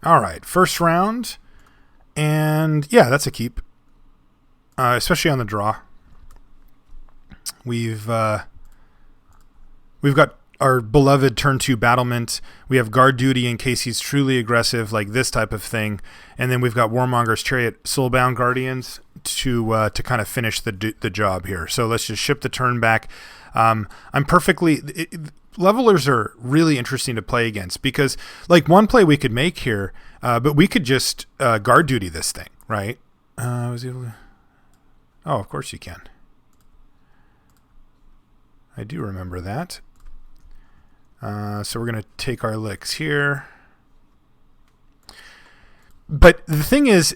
All right, first round. And yeah, that's a keep. Especially on the draw. We've got our beloved turn 2 battlement. We have guard duty in case he's truly aggressive, like this type of thing. And then we've got Warmonger's Chariot, Soulbound Guardians to kind of finish the job here. So let's just ship the turn back. Levelers are really interesting to play against because, like, one play we could make here, but we could just guard duty this thing, right? Was able to... Oh, of course you can. I do remember that. So we're going to take our licks here. But the thing is,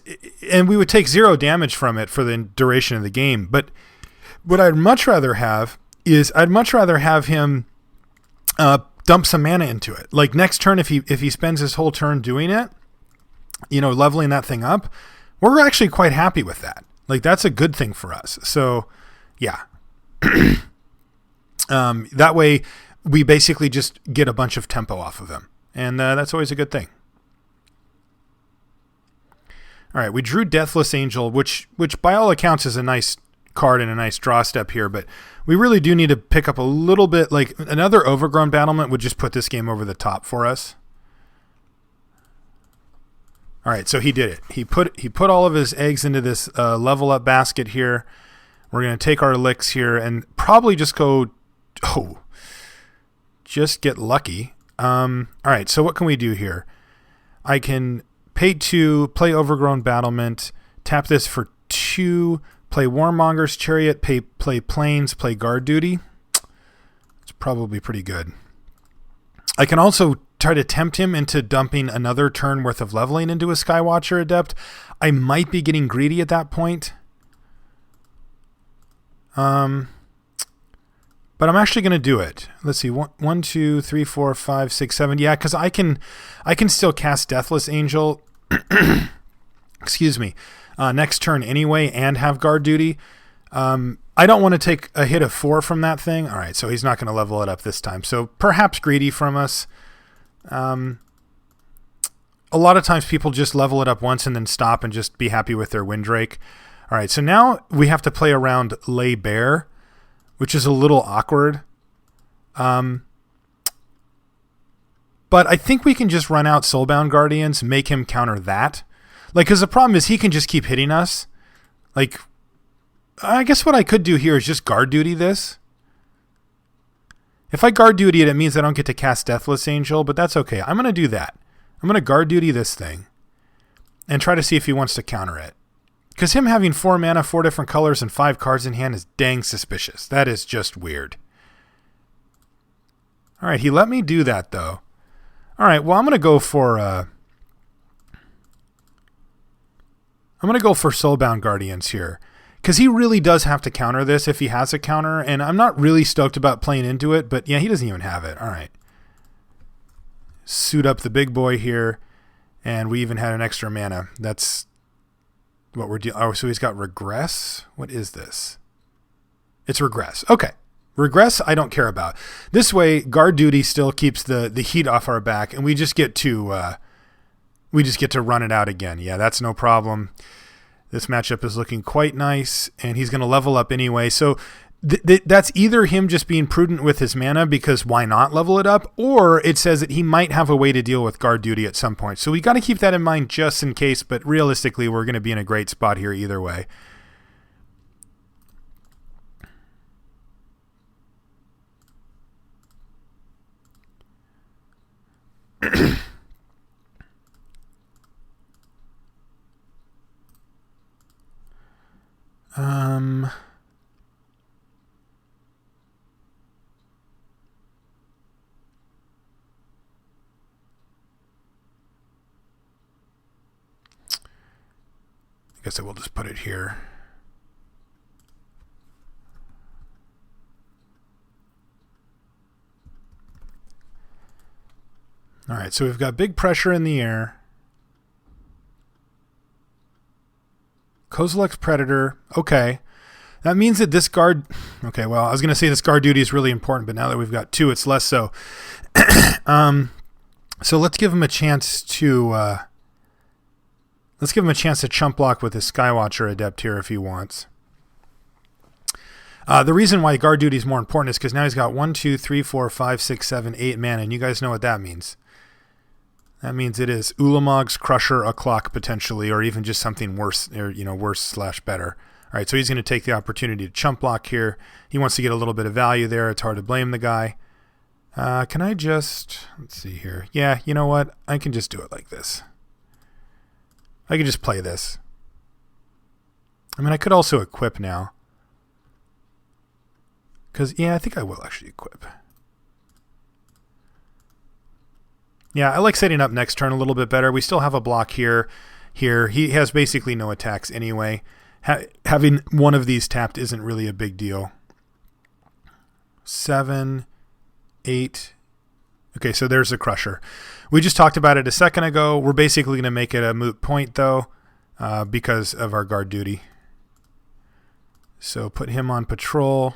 and we would take 0 damage from it for the duration of the game, but what I'd much rather have is I'd much rather have him dump some mana into it. Like next turn, if he spends his whole turn doing it, leveling that thing up, we're actually quite happy with that. Like that's a good thing for us. So yeah. That way we basically just get a bunch of tempo off of him. And that's always a good thing. All right, we drew Deathless Angel, which by all accounts is a nice card and a nice draw step here, but we really do need to pick up a little bit. Like another Overgrown Battlement would just put this game over the top for us. All right, so he did it. He put all of his eggs into this level up basket here. We're going to take our licks here and probably just go, just get lucky. All right, so what can we do here? I can pay 2, play Overgrown Battlement, tap this for 2, play Warmonger's Chariot, play Plains, play Guard Duty. It's probably pretty good. I can also try to tempt him into dumping another turn worth of leveling into a Skywatcher Adept. I might be getting greedy at that point. But I'm actually going to do it. Let's see. 1, 2, 3, 4, 5, 6, 7. Yeah, because I can still cast Deathless Angel. Excuse me. Next turn anyway, and have guard duty. I don't want to take a hit of 4 from that thing. All right, so he's not going to level it up this time. So perhaps greedy from us. A lot of times people just level it up once and then stop and just be happy with their Windrake. All right, so now we have to play around Lay Bare, which is a little awkward. But I think we can just run out Soulbound Guardians, make him counter that. Like, because the problem is he can just keep hitting us. Like, I guess what I could do here is just guard duty this. If I guard duty it, it means I don't get to cast Deathless Angel, but that's okay. I'm going to do that. I'm going to guard duty this thing and try to see if he wants to counter it. Because him having 4 mana, 4 different colors, and 5 cards in hand is dang suspicious. That is just weird. All right, he let me do that, though. All right, well, I'm going to go for Soulbound Guardians here. Because he really does have to counter this if he has a counter, and I'm not really stoked about playing into it, but yeah, he doesn't even have it. All right. Suit up the big boy here, and we even had an extra mana. That's what we're doing. Oh, so he's got Regress? What is this? It's Regress. Okay. Regress, I don't care about. This way, guard duty still keeps the heat off our back, and we just get to run it out again. Yeah, that's no problem. This matchup is looking quite nice, and he's going to level up anyway. So that's either him just being prudent with his mana because why not level it up, or it says that he might have a way to deal with guard duty at some point. So we got to keep that in mind just in case, but realistically, we're going to be in a great spot here either way. I guess I will just put it here. All right, so we've got big pressure in the air. Kozilek's Predator. Okay. That means that this guard... Okay, well, I was going to say this guard duty is really important, but now that we've got 2, it's less so. So let's give him a chance to Let's give him a chance to chump block with his Skywatcher Adept here if he wants. The reason why guard duty is more important is because now he's got 1, 2, 3, 4, 5, 6, 7, 8 mana, and you guys know what that means. That means it is Ulamog's Crusher o'clock potentially, or even just something worse, or worse/better. All right, so he's going to take the opportunity to chump block here. He wants to get a little bit of value there. It's hard to blame the guy. Can I just, let's see here. Yeah, you know what? I can just do it like this. I can just play this. I mean, I could also equip now. Because, yeah, I think I will actually equip. Yeah, I like setting up next turn a little bit better. We still have a block here. He has basically no attacks anyway. Having one of these tapped isn't really a big deal. 7, 8. Okay, so there's a Crusher. We just talked about it a second ago. We're basically going to make it a moot point, though, because of our guard duty. So put him on patrol.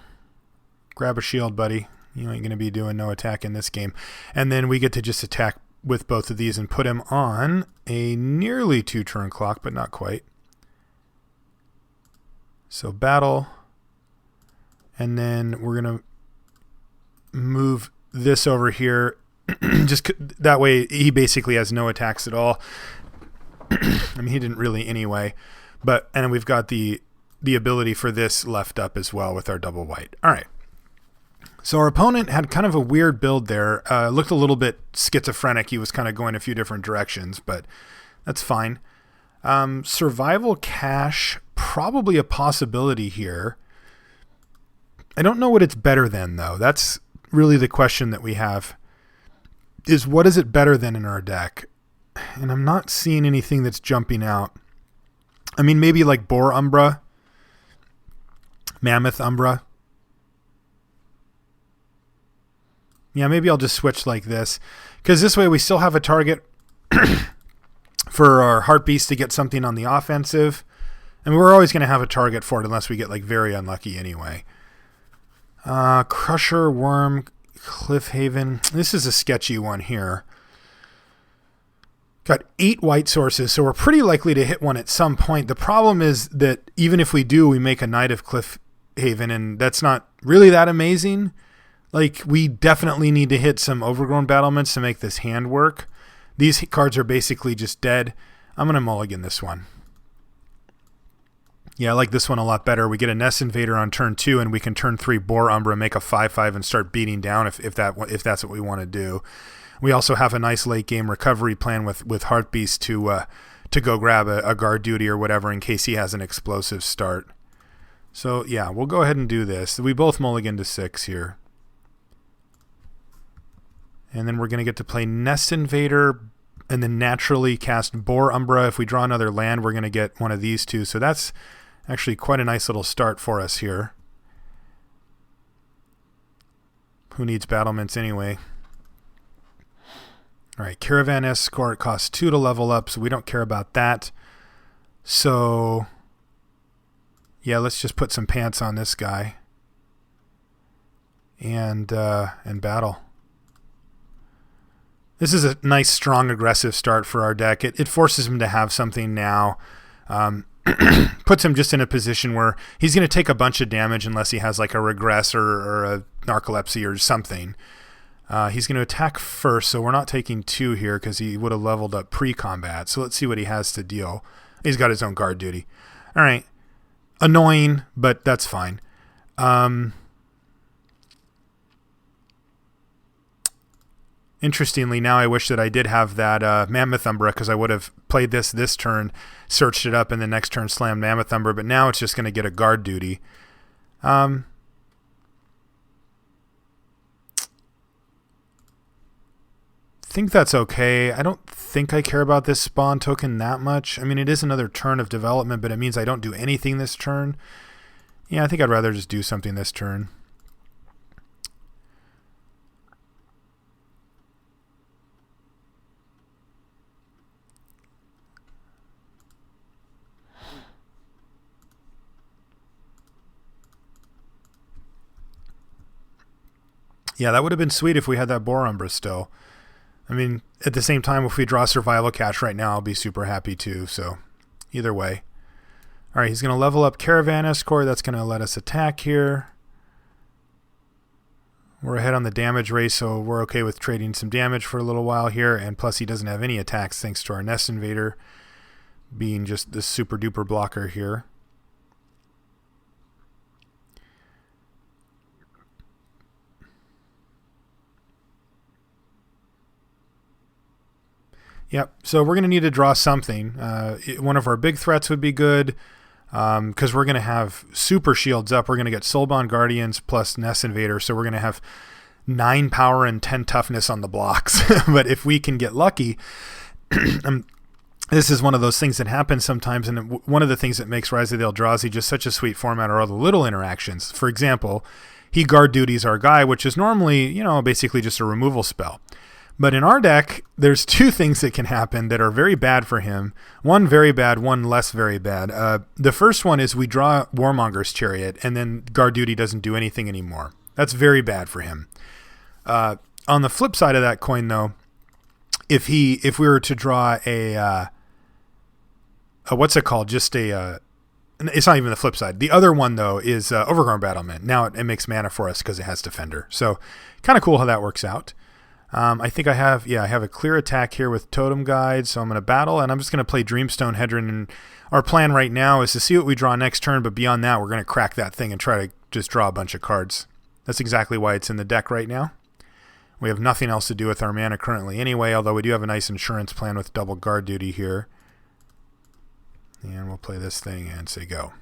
Grab a shield, buddy. You ain't going to be doing no attack in this game. And then we get to just attack with both of these and put him on a nearly 2-turn clock, but not quite. So battle. And then we're going to move this over here. Just that way he basically has no attacks at all. I mean, he didn't really anyway. But and we've got the ability for this left up as well with our double white. All right. So our opponent had kind of a weird build there. Looked a little bit schizophrenic. He was kind of going a few different directions, but that's fine. Survival cache, probably a possibility here. I don't know what it's better than, though. That's really the question that we have, is what is it better than in our deck? And I'm not seeing anything that's jumping out. I mean, maybe like Boar Umbra, Mammoth Umbra. Yeah, maybe I'll just switch like this, because this way we still have a target for our Heartbeast to get something on the offensive. And we're always going to have a target for it unless we get like very unlucky anyway. Crusher, Worm, Cliffhaven. This is a sketchy one here. Got 8 white sources, so we're pretty likely to hit one at some point. The problem is that even if we do, we make a Knight of Cliffhaven, and that's not really that amazing. Like, we definitely need to hit some Overgrown Battlements to make this hand work. These cards are basically just dead. I'm going to mulligan this one. Yeah, I like this one a lot better. We get a Nest Invader on turn 2, and we can turn 3 Boar Umbra, make a 5/5, and start beating down if that's what we want to do. We also have a nice late game recovery plan with Heartbeast to go grab a guard duty or whatever in case he has an explosive start. So yeah, we'll go ahead and do this. We both mulligan to 6 here. And then we're going to get to play Nest Invader and then naturally cast Boar Umbra. If we draw another land, we're going to get one of these two. So that's actually quite a nice little start for us here. Who needs battlements anyway? All right, Caravan Escort costs 2 to level up, so we don't care about that. So, yeah, let's just put some pants on this guy and battle. This is a nice, strong, aggressive start for our deck. It forces him to have something now. Puts him just in a position where he's going to take a bunch of damage unless he has like a Regress or a Narcolepsy or something. He's going to attack first, so we're not taking 2 here because he would have leveled up pre-combat. So let's see what he has to deal. He's got his own guard duty. All right. Annoying, but that's fine. Interestingly, now I wish that I did have that Mammoth Umbra because I would have played this turn, searched it up, and the next turn slammed Mammoth Umbra, but now it's just going to get a guard duty. Think that's okay. I don't think I care about this spawn token that much. I mean, it is another turn of development, but it means I don't do anything this turn. Yeah, I think I'd rather just do something this turn. Yeah, that would have been sweet if we had that Boar Umbra still. I mean, at the same time, if we draw Survival Cache right now, I'll be super happy too. So either way. All right, he's going to level up Caravan Escort. That's going to let us attack here. We're ahead on the damage race, so we're okay with trading some damage for a little while here. And plus, he doesn't have any attacks thanks to our Nest Invader being just this super duper blocker here. Yep, so we're going to need to draw something. One of our big threats would be good because we're going to have super shields up. We're going to get Soulbound Guardians plus Nest Invader, so we're going to have 9 power and 10 toughness on the blocks. But if we can get lucky, this is one of those things that happens sometimes, and one of the things that makes Rise of the Eldrazi just such a sweet format are all the little interactions. For example, he guard duties our guy, which is normally, basically just a removal spell. But in our deck, there's 2 things that can happen that are very bad for him. One very bad, one less very bad. The first one is we draw Warmonger's Chariot, and then guard duty doesn't do anything anymore. That's very bad for him. On the flip side of that coin, though, if we were to draw a what's it called? Just it's not even the flip side. The other one, though, is Overgrown Battlement. Now it makes mana for us because it has Defender. So kind of cool how that works out. I think I have a clear attack here with Totem Guide, so I'm going to battle, and I'm just going to play Dreamstone Hedron, and our plan right now is to see what we draw next turn, but beyond that, we're going to crack that thing and try to just draw a bunch of cards. That's exactly why it's in the deck right now. We have nothing else to do with our mana currently anyway, although we do have a nice insurance plan with double guard duty here. And we'll play this thing and say go.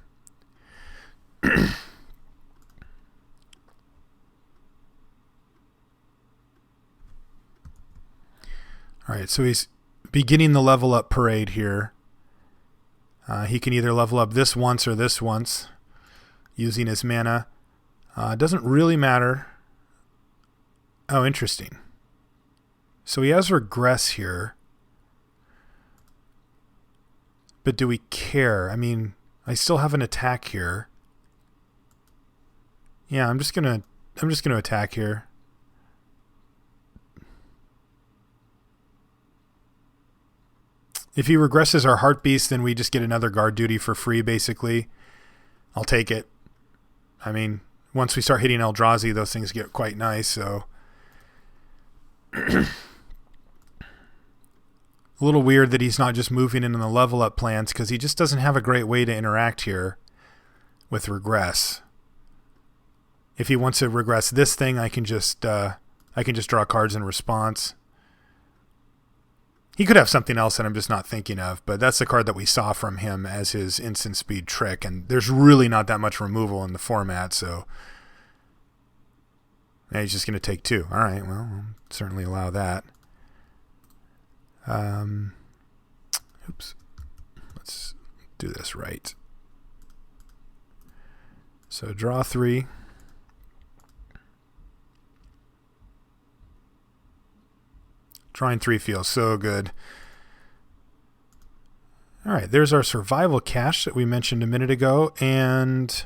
All right, so he's beginning the level up parade here. He can either level up this once or this once using his mana. It doesn't really matter. Oh, interesting. So he has Regress here. But do we care? I mean, I still have an attack here. Yeah, I'm just gonna attack here. If he regresses our Heart Beast, then we just get another guard duty for free, basically. I'll take it. I mean, once we start hitting Eldrazi, those things get quite nice, so. A little weird that he's not just moving into the level up plans, because he just doesn't have a great way to interact here with Regress. If he wants to regress this thing, I can just draw cards in response. He could have something else that I'm just not thinking of, but that's the card that we saw from him as his instant speed trick, and there's really not that much removal in the format, so yeah, he's just going to take 2. All right, well, I'll certainly allow that. Oops. Let's do this right. So draw 3. Drawing 3 feels so good. All right, there's our survival cache that we mentioned a minute ago, and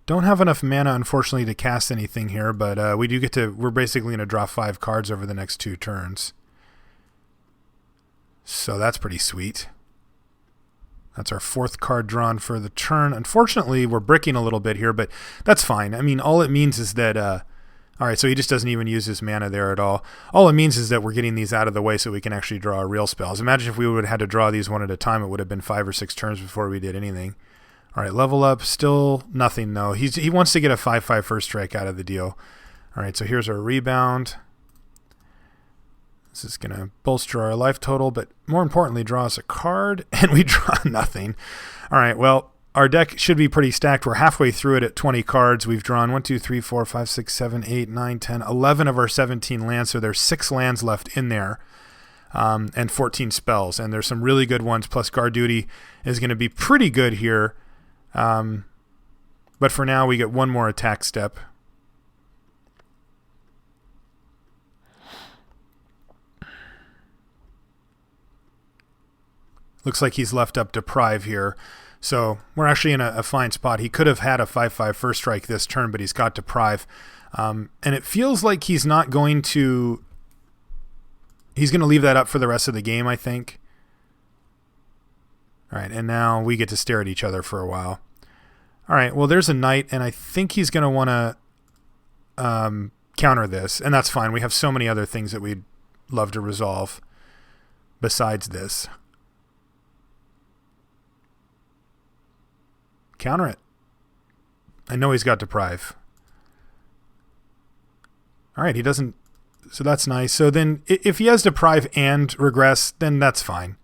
don't have enough mana, unfortunately, to cast anything here, but we're basically going to draw 5 cards over the next 2 turns. So that's pretty sweet. That's our 4th card drawn for the turn. Unfortunately, we're bricking a little bit here, but that's fine. I mean, all it means is that all right, so he just doesn't even use his mana there at all. All it means is that we're getting these out of the way so we can actually draw real spells. Imagine if we would have had to draw these one at a time, it would have been 5 or 6 turns before we did anything. All right, level up, still nothing though. He wants to get a 5/5 first strike out of the deal. All right, so here's our rebound. This is going to bolster our life total, but more importantly, draw us a card, and we draw nothing. All right, well, our deck should be pretty stacked. We're halfway through it at 20 cards. We've drawn 1, 2, 3, 4, 5, 6, 7, 8, 9, 10, 11 of our 17 lands. So there's 6 lands left in there, and 14 spells. And there's some really good ones. Plus Guard Duty is going to be pretty good here. But for now, we get 1 more attack step. Looks like he's left up Deprive here. So we're actually in a fine spot. He could have had a 5/5 first strike this turn, but he's got Deprive. And it feels like he's going to leave that up for the rest of the game, I think. All right, and now we get to stare at each other for a while. All right, well, there's a knight, and I think he's going to want to counter this, and that's fine. We have so many other things that we'd love to resolve besides this. Counter it. I know he's got Deprive. All right, he doesn't... So that's nice. So then if he has Deprive and Regress, then that's fine.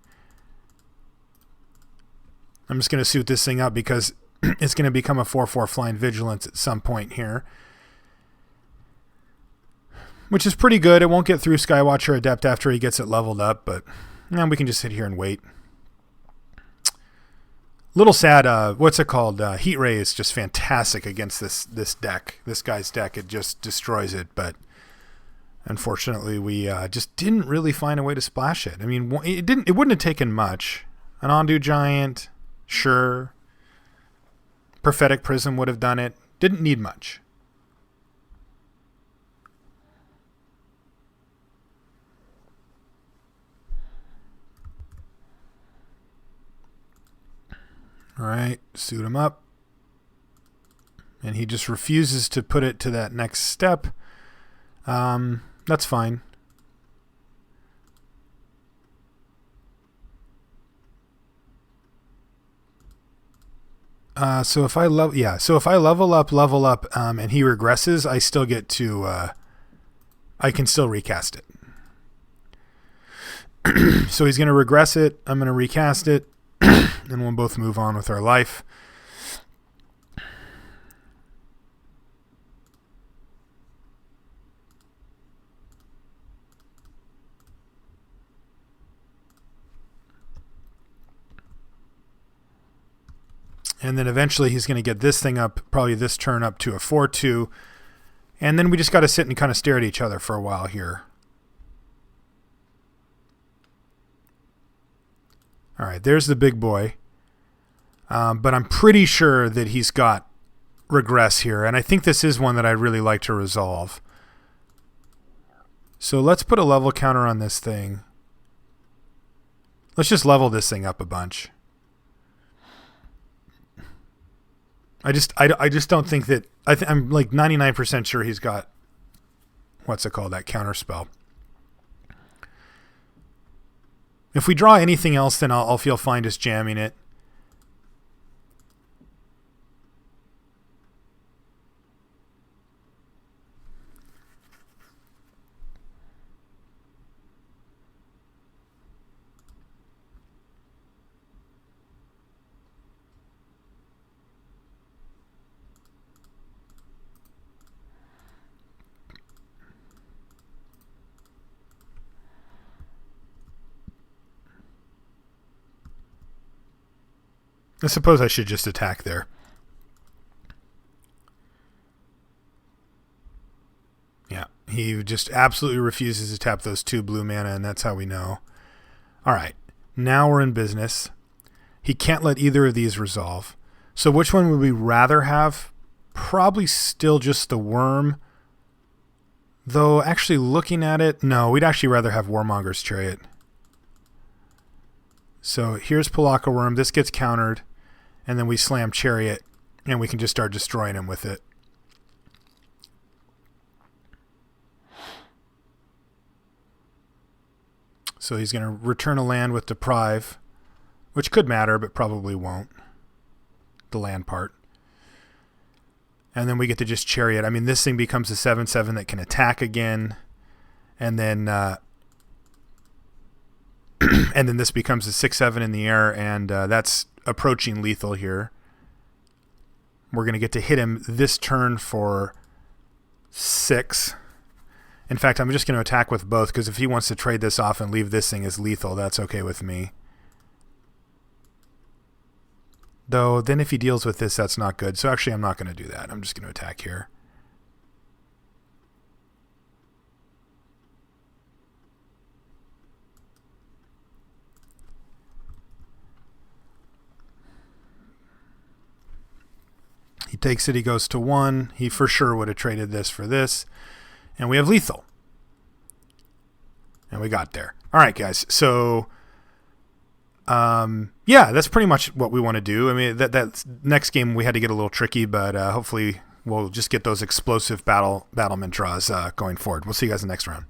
I'm just going to suit this thing up because it's going to become a 4/4 Flying Vigilance at some point here. Which is pretty good. It won't get through Skywatcher Adept after he gets it leveled up, but we can just sit here and wait. Little sad, what's it called? Heat Ray is just fantastic against this deck. This guy's deck, it just destroys it, but unfortunately we just didn't really find a way to splash it. I mean, it wouldn't have taken much. An Ondu Giant, sure. Prophetic Prism would have done it. Didn't need much. All right, suit him up. And he just refuses to put it to that next step. That's fine. So if I level up, and he regresses, I still get to, I can still recast it. So he's going to regress it. I'm going to recast it. And we'll both move on with our life. And then eventually he's going to get this thing up, probably this turn up to a 4/2. And then we just got to sit and kind of stare at each other for a while here. All right, there's the big boy. But I'm pretty sure that he's got Regress here. And I think this is one that I'd really like to resolve. So let's put a level counter on this thing. Let's just level this thing up a bunch. I just don't think that... I'm like 99% sure he's got... What's it called? That counterspell. If we draw anything else, then I'll feel fine just jamming it. I suppose I should just attack there. Yeah, he just absolutely refuses to tap those 2 blue mana, and that's how we know. All right, now we're in business. He can't let either of these resolve. So which one would we rather have? Probably still just the Worm. Though, actually looking at it, no, we'd actually rather have Warmonger's Chariot. So here's Pelakka Worm. This gets countered. And then we slam Chariot. And we can just start destroying him with it. So he's going to return a land with Deprive. Which could matter, but probably won't. The land part. And then we get to just Chariot. I mean, this thing becomes a 7/7 that can attack again. And then... and then this becomes a 6/7 in the air, and that's approaching lethal here. We're going to get to hit him this turn for 6. In fact, I'm just going to attack with both, because if he wants to trade this off and leave this thing as lethal, that's okay with me. Though, then if he deals with this, that's not good. So actually, I'm not going to do that. I'm just going to attack here. He takes it, he goes to 1. He for sure would have traded this for this. And we have lethal. And we got there. All right, guys. So Yeah, that's pretty much what we want to do. I mean, that next game we had to get a little tricky, but hopefully we'll just get those explosive battlement draws going forward. We'll see you guys in the next round.